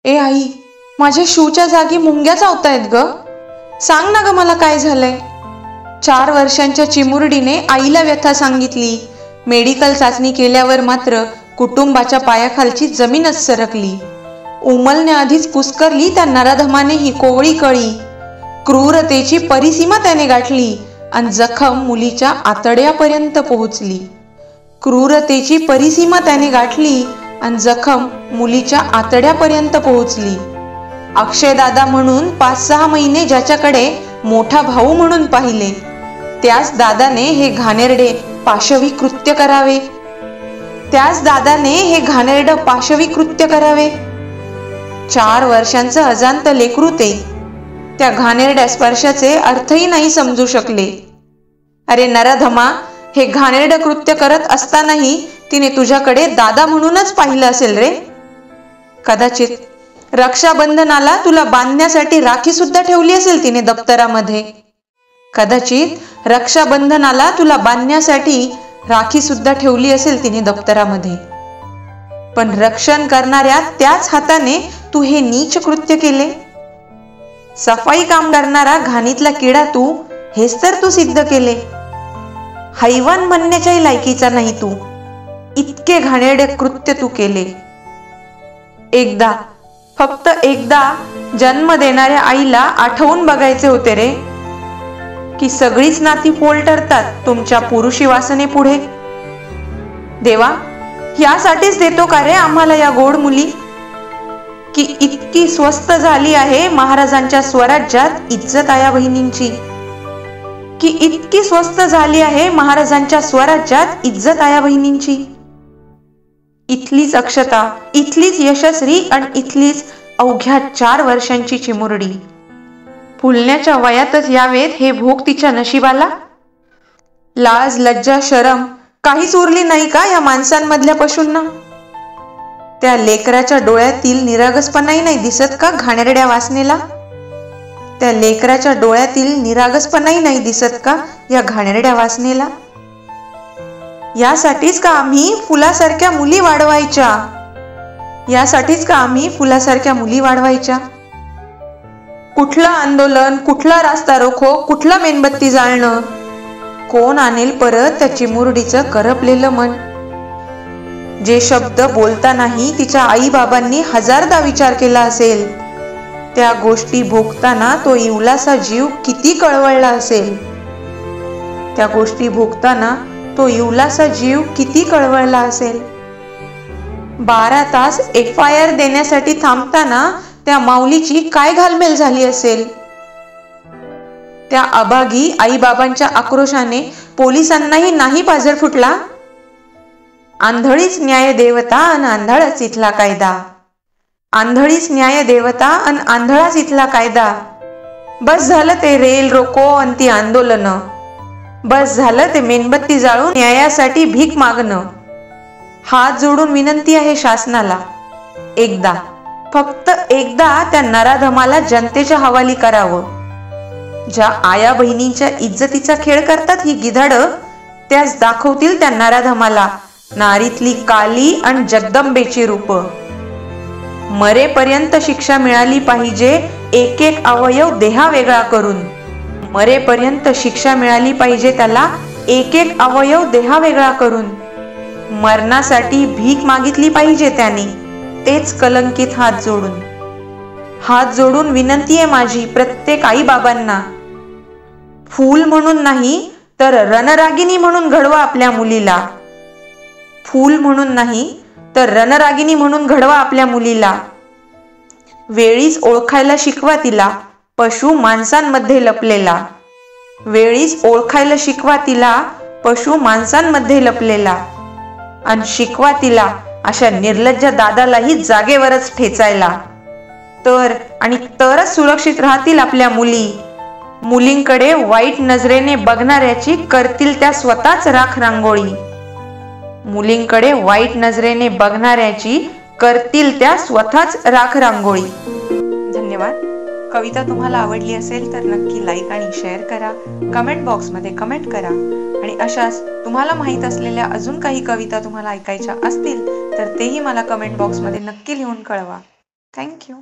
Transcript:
ए आई, माझ्या शूच्या जागी मुंग्या चावतायत ग. सांग ना ग मला काय झालंय. 4 वर्षांच्या चिमुरडीने आईला व्यथा सांगितली. मेडिकल चाचणी केल्यावर मात्र कुटुंबाच्या पायाखालची जमीनच सरकली. उमलने आधीच कुस्करली त्या नराधमाने ही कोवळी कळी. क्रूरतेची परिसीमा त्याने गाठली आणि जखम मुलीच्या आतड्यापर्यंत पोहोचली. क्रूरतेची परिसीमा त्याने गाठली आणि जखम मुलीच्या आतड्यापर्यंत पोहोचली. अक्षय दादा म्हणून 5-6 महिने ज्याच्याकडे मोठा भाऊ म्हणून पाहिले, त्याच दादाने हे घाणेरडे पाशवी कृत्य करावे. त्याच दादाने हे घाणेरडं पाशवी कृत्य करावे. 4 वर्षांचं अजांत लेकरू ते. त्या घाणेरड्या स्पर्शाचे अर्थही नाही समजू शकले. अरे नराधमा, हे घाणेरडं कृत्य करत असतानाही तिने तुझ्याकडे दादा म्हणूनच पाहिलं असेल रे. कदाचित रक्षाबंधनाला तुला बांधण्यासाठी राखी सुद्धा ठेवली असेल तिने दप्तरामध्ये. कदाचित रक्षाबंधनाला तुला बांधण्यासाठी राखी सुद्धा ठेवली असेल तिने दप्तरामध्ये. पण रक्षण करणाऱ्या त्याच हाताने तू हे नीच कृत्य केले. सफाई काम करणारा घाणीतला किडा तू, हेच तर तू सिद्ध केले. हैवान बनण्याच्याही लायकीचा नाही तू. इतके घाणेरडे कृत्य तू केले. एकदा, फक्त एकदा जन्म देणाऱ्या आईला आठवून बघायचे होते रे, की सगळीच नाती फोल ठरतात तुमच्या पुरुषी वासने पुढे. देवा, यासाठीच देतो का रे आम्हाला या गोड मुली, की इतकी स्वस्त झाली आहे महाराजांच्या स्वराज्यात इज्जत आया बहिणींची. की इतकी स्वस्त झाली आहे महाराजांच्या स्वराज्यात इज्जत आया बहिणींची. इथलीच अक्षता, इथलीच यशस्वी आणि इथलीच अवघ्या 4 वर्षांची चिमुरडी. फुलण्याच्या वयातच यावेत हे भोग तिच्या नशिबाला. लाज लज्जा शरम काहीच उरली नाही का या माणसांमधल्या पशूंना. त्या लेकराच्या डोळ्यातील निरागसपणाही नाही दिसत का घाणेरड्या वासनेला. त्या लेकराच्या डोळ्यातील निरागसपणाही नाही दिसत का या घाणेरड्या वासनेला. यासाठीच का आम्ही फुलासारख्या मुली वाढवायच्या. यासाठीच का आम्ही फुलासारख्या मुली वाढवायच्या. कुठलं आंदोलन, कुठला रास्ता रोको, कुठला मेणबत्ती जाळणं. कोण आणेल परत त्या चिमुरडीचं करपलेलं मन. जे शब्द बोलतानाही तिच्या आई बाबांनी 1000दा विचार केला असेल, त्या गोष्टी भोगताना तो इवलासा जीव किती कळवळला असेल. त्या गोष्टी भोगताना तो इवलासा जीव किती कळवळला असेल. 12 तास FIR देण्यासाठी थांबताना त्या माऊलीची काय घालमेल झाली असेल. त्या अभागी आई बाबांच्या आक्रोशाने पोलिसांनाही नाही पाझर फुटला. आंधळीच न्याय देवता आणि आंधळाच इथला कायदा. आंधळीच न्याय देवता आणि आंधळाच इथला कायदा. बस झालं ते रेल रोको आणि ती आंदोलनं. बस झालं ते मेणबत्ती जाळून न्यायासाठी भीक मागणं. हात जोडून विनंती आहे शासनाला, एकदा, फक्त एकदा त्या नराधमाला जनतेच्या हवाली करावं. ज्या आया बहिणींच्या इज्जतीचा खेळ करतात ही गिधाडं, त्याच दाखवतील त्या नराधमाला नारीतली काली आणि जगदंबेची रूप. मरेपर्यंत शिक्षा मिळाली पाहिजे एक एक अवयव देहा वेगळा करून. मरेपर्यंत शिक्षा मिळाली पाहिजे त्याला एक एक अवयव देहा वेगळा करून. मरणासाठी भीक मागितली पाहिजे त्याने, तेच कलंकित हात जोडून. हात जोडून विनंती आहे माझी प्रत्येक आई बाबांना, फूल म्हणून नाही तर रणरागिनी म्हणून घडवा आपल्या मुलीला. फूल म्हणून नाही तर रणरागिनी म्हणून घडवा आपल्या मुलीला. वेळीच ओळखायला शिकवा तिला पशु माणसांमध्ये लपलेला. वेळीच ओळखायला शिकवा तिला पशु माणसांमध्ये लपलेला. आणि शिकवा तिला अशा निर्लज्ज दादालाही जागेवरच ठेचायला. तर आणि तरच सुरक्षित राहतील आपल्या मुली. मुलींकडे वाईट नजरेने बघणाऱ्याची करतील त्या स्वतःच राख रांगोळी. मुलींकडे वाईट नजरेने बघणाऱ्याची करतील त्या स्वतःच राख रांगोळी. धन्यवाद. कविता तुम्हाला आवडली असेल तर नक्की लाईक आणि शेअर करा. कमेंट बॉक्समध्ये कमेंट करा. आणि अशाच तुम्हाला माहीत असलेल्या अजून काही कविता तुम्हाला ऐकायच्या असतील तर तेही मला कमेंट बॉक्समध्ये नक्की लिहून कळवा. थँक्यू.